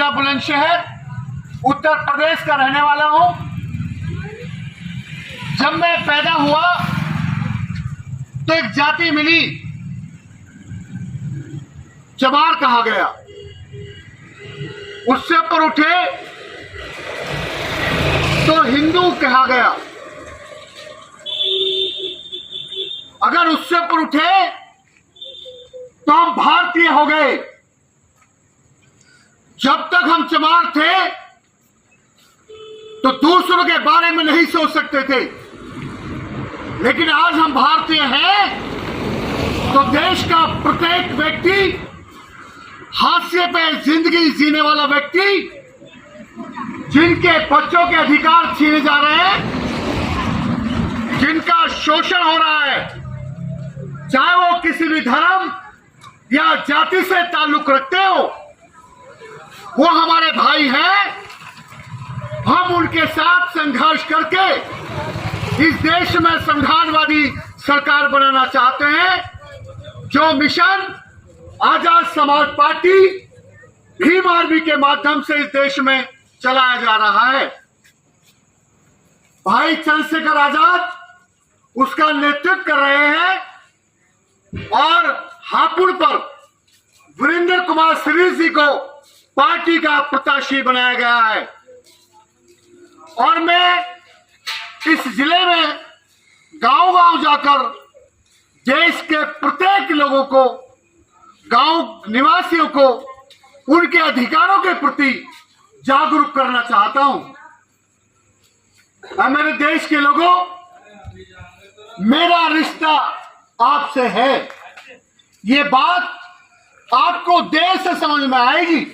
जिला बुलंदशहर उत्तर प्रदेश का रहने वाला हूं। जब मैं पैदा हुआ तो एक जाति मिली, चमार कहा गया। उससे ऊपर उठे तो हिंदू कहा गया। अगर उससे ऊपर उठे तो हम भारतीय हो गए। जब तक हम चमार थे तो दूसरों के बारे में नहीं सोच सकते थे, लेकिन आज हम भारतीय हैं तो देश का प्रत्येक व्यक्ति, हाशिए पे जिंदगी जीने वाला व्यक्ति, जिनके बच्चों के अधिकार छीने जा रहे हैं, जिनका शोषण हो रहा है, चाहे वो किसी भी धर्म या जाति से ताल्लुक रखते हो, वो हमारे भाई हैं। हम उनके साथ संघर्ष करके इस देश में संविधानवादी सरकार बनाना चाहते हैं, जो mission Azad Samaj party Bhim army के माध्यम से इस देश में चलाया जा रहा है। भाई चंद्रशेखर आजाद उसका नेतृत्व कर रहे हैं और हापुड़ पर वीरेंद्र कुमार श्रीज जी को पार्टी का प्रत्याशी बनाया गया है। और मैं इस जिले में गांव-गांव जाकर देश के प्रत्येक लोगों को, गांव निवासियों को उनके अधिकारों के प्रति जागरूक करना चाहता हूं। और मेरे देश के लोगों, मेरा रिश्ता आपसे है। ये बात आपको देर से समझ में आएगी।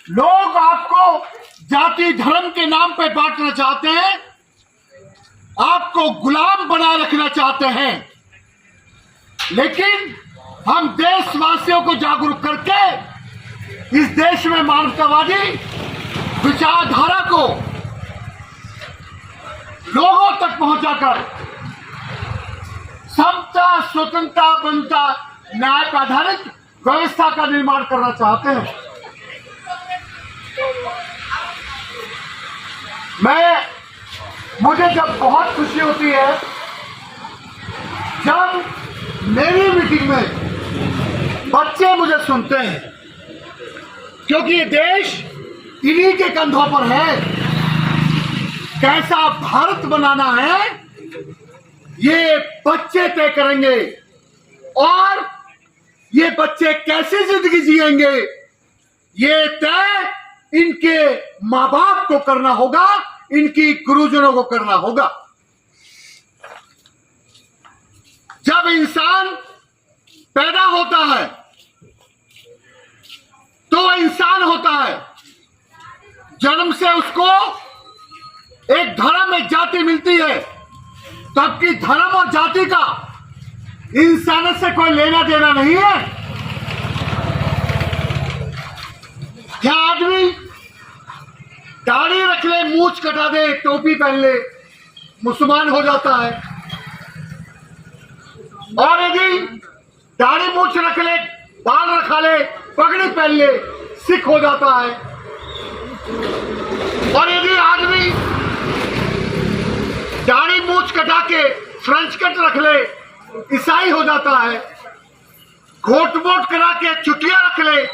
लोग आपको जाति धर्म के नाम पे बांटना चाहते हैं, आपको गुलाम बनाए रखना चाहते हैं, लेकिन हम देशवासियों को जागरूक करके इस देश में मानवतावादी विचारधारा को लोगों तक पहुंचाकर समता, स्वतंत्रता, बनता, न्याय पर आधारित व्यवस्था का निर्माण करना चाहते हैं। मुझे जब बहुत खुशी होती है जब मेरी मीटिंग में बच्चे मुझे सुनते हैं, क्योंकि ये देश इन्हीं के कंधों पर है। कैसा भारत बनाना है ये बच्चे तय करेंगे, और ये बच्चे कैसे जिंदगी जिएंगे ये तय इनके माँ बाप को करना होगा, इनकी गुरुजनों को करना होगा। जब इंसान पैदा होता है तो वह इंसान होता है। जन्म से उसको एक धर्म, एक जाति मिलती है, तबकि धर्म और जाति का इंसानियत से कोई लेना देना नहीं है। क्या आदमी दाढ़ी रख ले, मूछ कटा दे, टोपी पहन ले, मुसलमान हो जाता है, और यदि दाढ़ी मूछ रख ले, बाल रखा ले, पगड़ी पहन ले, सिख हो जाता है। और यदि आदमी दाढ़ी मूछ कटा के फ्रेंच कट रख ले, ईसाई हो जाता है। घोट मोट करा के चुटिया रख ले,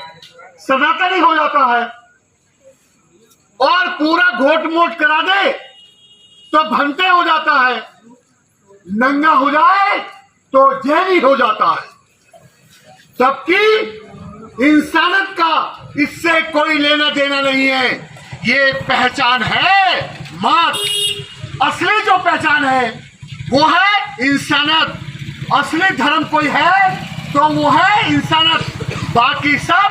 सनातनी हो जाता है। और पूरा घोट मोट करा दे तो भंते हो जाता है। नंगा हो जाए तो जैनी हो जाता है। जबकि इंसानियत का इससे कोई लेना देना नहीं है। ये पहचान है मात्र। असली जो पहचान है वो है इंसानियत। असली धर्म कोई है तो वो है इंसानियत। बाकी सब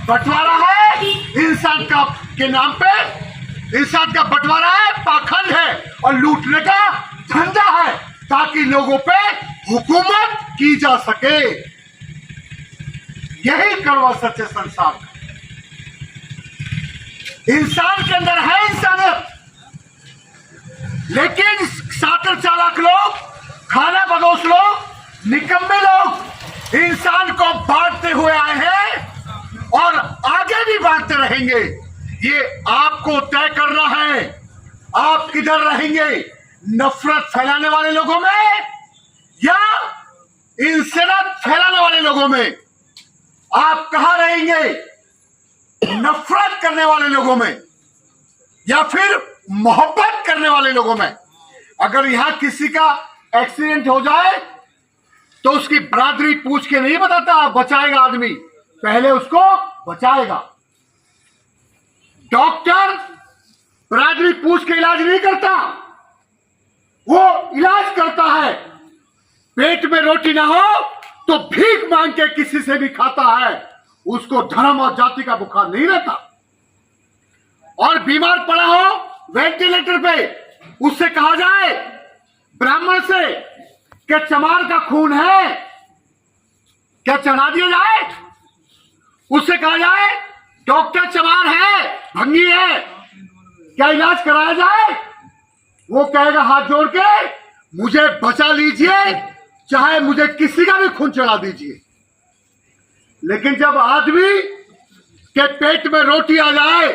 बंटवारा है इंसान का के नाम पे। इंसान का बंटवारा है, पाखंड है और लूटने का धंधा है, ताकि लोगों पे हुकूमत की जा सके। यही कड़वा सच्चे संसार का। इंसान के अंदर है इंसानियत, लेकिन सातर चालाक लोग, खाना बदोश लोग, निकम्मे लोग इंसान को बांटते हुए आए हैं और आगे जितने भी बांटते रहेंगे, ये आपको तय करना है आप किधर रहेंगे, नफरत फैलाने वाले लोगों में या इंसानियत फैलाने वाले लोगों में। आप कहां रहेंगे, नफरत करने वाले लोगों में या फिर मोहब्बत करने वाले लोगों में। अगर यहां किसी का एक्सीडेंट हो जाए तो उसकी बरादरी पूछ के नहीं बताता बचाएगा आदमी, पहले उसको बचाएगा। डॉक्टर बरादरी पूछ के इलाज नहीं करता, वो इलाज करता है। पेट में रोटी ना हो तो भीख मांग के किसी से भी खाता है, उसको धर्म और जाति का बुखार नहीं रहता। और बीमार पड़ा हो वेंटिलेटर पे, उससे कहा जाए ब्राह्मण से क्या चमार का खून है, क्या चढ़ा दिया जाए। उससे कहा जाए डॉक्टर चमार है, भंगी है, क्या इलाज कराया जाए। वो कहेगा हाथ जोड़ के मुझे बचा लीजिए, चाहे मुझे किसी का भी खून चढ़ा दीजिए। लेकिन जब आदमी के पेट में रोटी आ जाए,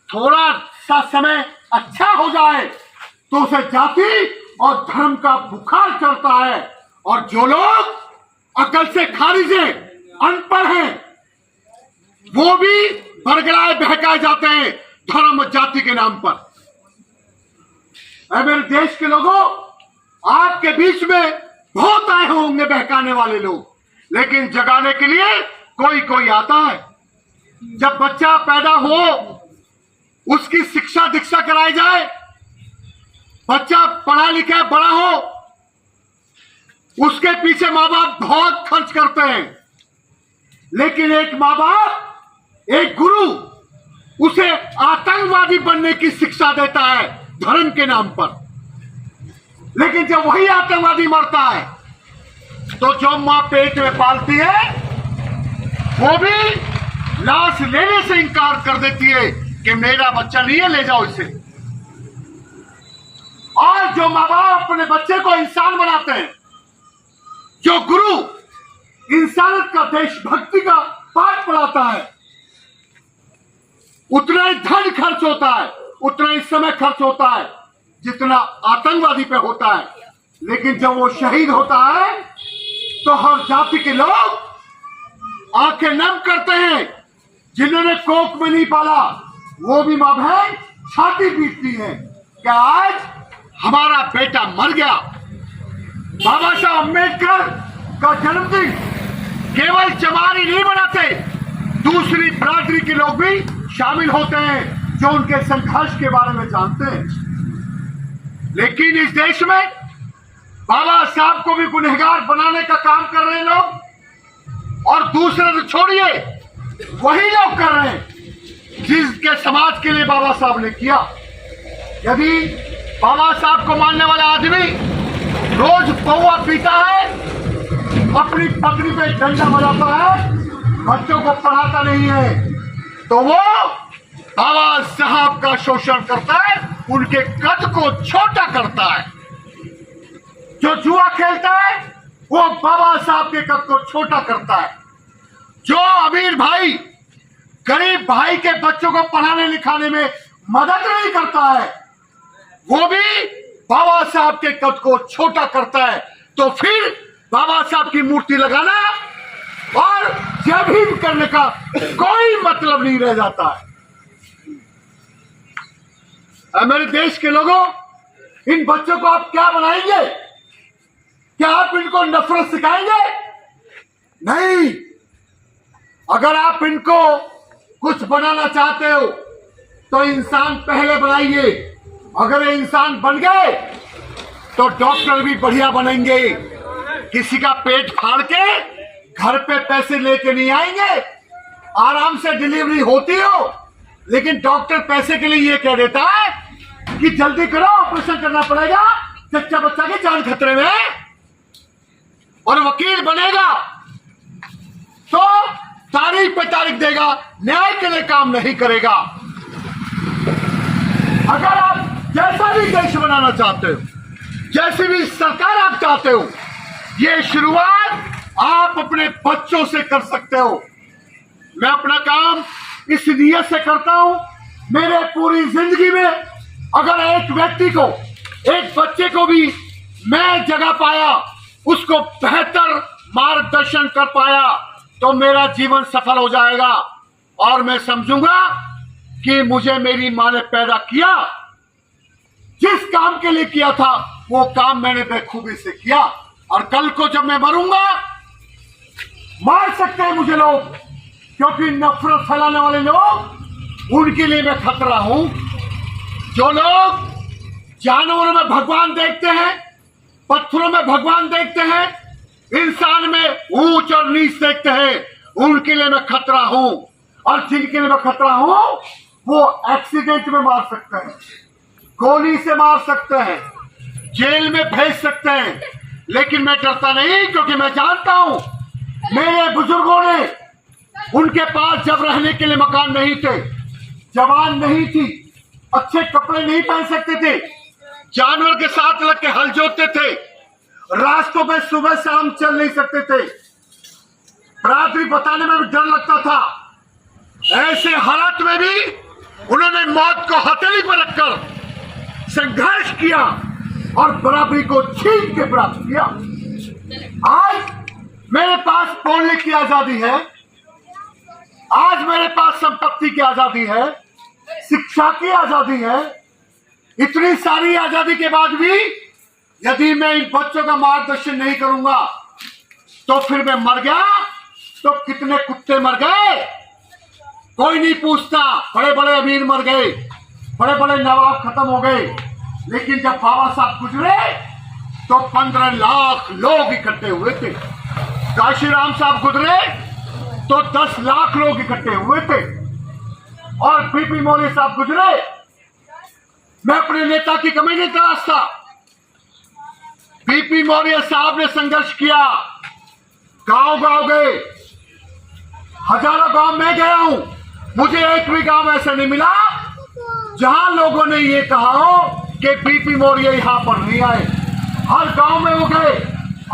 थोड़ा सा समय अच्छा हो जाए, तो उसे जाति और धर्म का बुखार चढ़ता है। और जो लोग अकल से खारिज हैं, अनपढ़ हैं, वो भी बरगलाए बहकाए जाते हैं धर्म और जाति के नाम पर। मेरे देश के लोगों, आपके बीच में बहुत आए होंगे बहकाने वाले लोग, लेकिन जगाने के लिए कोई कोई आता है। जब बच्चा पैदा हो उसकी शिक्षा दीक्षा कराई जाए, बच्चा पढ़ा लिखा बड़ा हो, उसके पीछे माँ बाप बहुत खर्च करते हैं। लेकिन एक माँ बाप, एक गुरु उसे आतंकवादी बनने की शिक्षा देता है धर्म के नाम पर। लेकिन जब वही आतंकवादी मरता है तो जो मां पेट में पालती है वो भी लाश लेने से इंकार कर देती है कि मेरा बच्चा नहीं है, ले जाओ इसे। और जो माँ बाप अपने बच्चे को इंसान बनाते हैं, जो गुरु इंसानियत का, देशभक्ति का पाठ पढ़ाता है, उतना ही धन खर्च होता है, उतना ही समय खर्च होता है जितना आतंकवादी पे होता है। लेकिन जब वो शहीद होता है तो हर जाति के लोग आंखें नम करते हैं। जिन्होंने कोख में नहीं पाला वो भी मां बहन छाती पीटती है कि आज हमारा बेटा मर गया। बाबा साहब अम्बेडकर का जन्मदिन केवल चमार ही नहीं मनाते, दूसरी बरादरी के लोग भी शामिल होते हैं जो उनके संघर्ष के बारे में जानते हैं। लेकिन इस देश में बाबा साहब को भी गुनहगार बनाने का काम कर रहे हैं लोग, और दूसरे तो छोड़िए, वही लोग कर रहे हैं जिसके समाज के लिए बाबा साहब ने किया। यदि बाबा साहब को मानने वाला आदमी रोज पौवा पीता है, अपनी पगड़ी पे डंडा बजाता है, बच्चों को पढ़ाता नहीं है, तो वो बाबा साहब का शोषण करता है, उनके कद को छोटा करता है। जो जुआ खेलता है वो बाबा साहब के कद को छोटा करता है। जो अमीर भाई गरीब भाई के बच्चों को पढ़ाने लिखाने में मदद नहीं करता है, वो भी बाबा साहब के कद को छोटा करता है। तो फिर बाबा साहब की मूर्ति लगाना और जय भीम करने का कोई मतलब नहीं रह जाता है। मेरे देश के लोगों, इन बच्चों को आप क्या बनाएंगे? क्या आप इनको नफरत सिखाएंगे? नहीं। अगर आप इनको कुछ बनाना चाहते हो तो इंसान पहले बनाइए। अगर ये इंसान बन गए तो डॉक्टर भी बढ़िया बनेंगे। किसी का पेट फाड़ के घर पे पैसे लेके नहीं आएंगे। आराम से डिलीवरी होती हो, लेकिन डॉक्टर पैसे के लिए ये कह देता है कि जल्दी करो, ऑपरेशन करना पड़ेगा, बच्चा बच्चा की जान खतरे में है। और वकील बनेगा तो तारीख पे तारीख देगा, न्याय के लिए काम नहीं करेगा। अगर आप जैसा भी देश बनाना चाहते हो, जैसी भी सरकार आप चाहते हो, ये शुरुआत आप अपने बच्चों से कर सकते हो। मैं अपना काम इस नियत से करता हूं, मेरे पूरी जिंदगी में अगर एक व्यक्ति को, एक बच्चे को भी मैं जगह पाया, उसको बेहतर मार्गदर्शन कर पाया, तो मेरा जीवन सफल हो जाएगा। और मैं समझूंगा कि मुझे मेरी मां ने पैदा किया, जिस काम के लिए किया था वो काम मैंने बेखूबी से किया। और कल को जब मैं मरूंगा, मार सकते हैं मुझे लोग, क्योंकि नफरत फैलाने वाले लोग, उनके लिए मैं खतरा हूं। जो लोग जानवरों में भगवान देखते हैं, पत्थरों में भगवान देखते हैं, इंसान में ऊंच और नीच देखते हैं, उनके लिए मैं खतरा हूं। और जिनके लिए मैं खतरा हूं, वो एक्सीडेंट में मार सकते हैं, गोली से मार सकते हैं, जेल में भेज सकते हैं, लेकिन मैं डरता नहीं, क्योंकि मैं जानता हूं मेरे बुजुर्गों ने, उनके पास जब रहने के लिए मकान नहीं थे, जवान नहीं थी, अच्छे कपड़े नहीं पहन सकते थे, जानवर के साथ लग के हल जोतते थे, रास्तों में सुबह शाम चल नहीं सकते थे, बरादरी बताने में भी डर लगता था। ऐसे हालात में भी उन्होंने मौत को हथेली पर रखकर संघर्ष किया और बराबरी को छीन के प्राप्त किया। आज मेरे पास बोलने की आजादी है, आज मेरे पास संपत्ति की आजादी है, शिक्षा की आजादी है। इतनी सारी आजादी के बाद भी यदि मैं इन बच्चों का मार्गदर्शन नहीं करूंगा, तो फिर मैं मर गया तो कितने कुत्ते मर गए, कोई नहीं पूछता। बड़े बड़े अमीर मर गए, बड़े बड़े नवाब खत्म हो गए, लेकिन जब बाबा साहब गुजरे तो 15 लाख लोग इकट्ठे हुए थे। काशीराम साहब गुजरे तो 10 लाख लोग इकट्ठे हुए थे। और पीपी मौर्य साहब गुजरे, मैं अपने नेता की कमी नहीं तलाशता। पीपी मौर्य साहब ने संघर्ष किया, गांव गांव गए, हजारों गांव में गया हूं, मुझे एक भी गांव ऐसा नहीं मिला जहां लोगों ने ये कहा हो कि पीपी मौर्य यहां पर नहीं आए। हर गांव में वो गए।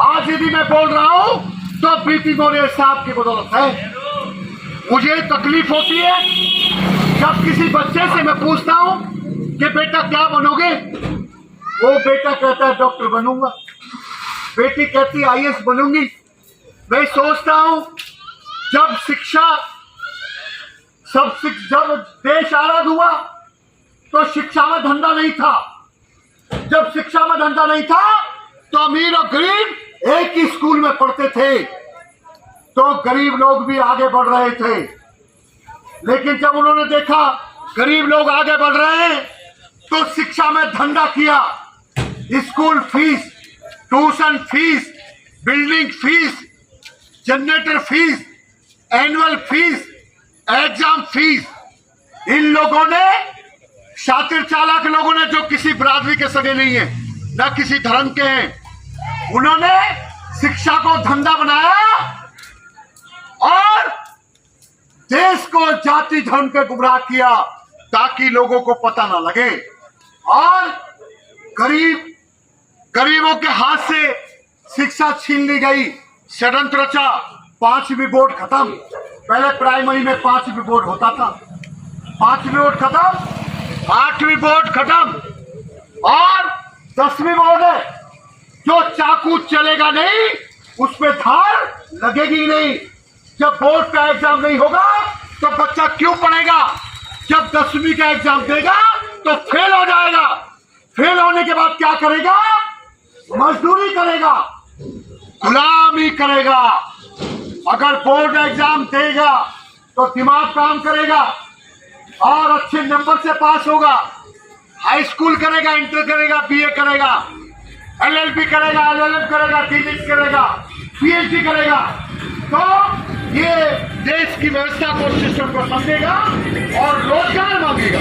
आज यदि मैं बोल रहा हूं तो पीपी मौर्य साहब की बदौलत है। मुझे तकलीफ होती है जब किसी बच्चे से मैं पूछता हूं कि बेटा क्या बनोगे, वो बेटा कहता है डॉक्टर बनूंगा, बेटी कहती आईएएस बनूंगी। मैं सोचता हूं जब जब देश आजाद हुआ तो शिक्षा में धंधा नहीं था। जब शिक्षा में धंधा नहीं था तो अमीर और गरीब एक ही स्कूल में पढ़ते थे, तो गरीब लोग भी आगे बढ़ रहे थे। लेकिन जब उन्होंने देखा गरीब लोग आगे बढ़ रहे हैं तो शिक्षा में धंधा किया। School fees, tuition fees, building fees, generator fees, annual fees, exam fees, इन लोगों ने, शातिर चालाक लोगों ने, जो किसी बरादरी के सगे नहीं है, न किसी धर्म के हैं, उन्होंने शिक्षा को धंधा बनाया और देश को जाति धर्म पे गुमराह किया ताकि लोगों को पता ना लगे। और गरीबों के हाथ से शिक्षा छीन ली गई, षड्यंत्र रचा। 5वीं बोर्ड खत्म। पहले प्राइमरी में 5वीं बोर्ड होता था, 5वीं बोर्ड खत्म, 8वीं बोर्ड खत्म और 10वीं बोर्ड है। जो चाकू चलेगा नहीं उस पे धार लगेगी नहीं। जब बोर्ड का एग्जाम नहीं होगा तो बच्चा क्यों पढ़ेगा? जब 10वीं का एग्जाम देगा तो फेल हो जाएगा। फेल होने के बाद क्या करेगा? मजदूरी करेगा, गुलामी करेगा। अगर बोर्ड एग्जाम देगा तो दिमाग काम करेगा और अच्छे नंबर से पास होगा। हाई स्कूल करेगा, इंटर करेगा, बीए करेगा, एलएलबी करेगा, एलएलएम करेगा, डीलिट करेगा, पीएचडी करेगा, तो ये देश की व्यवस्था को, सिस्टम को समझेगा और रोजगार मांगेगा।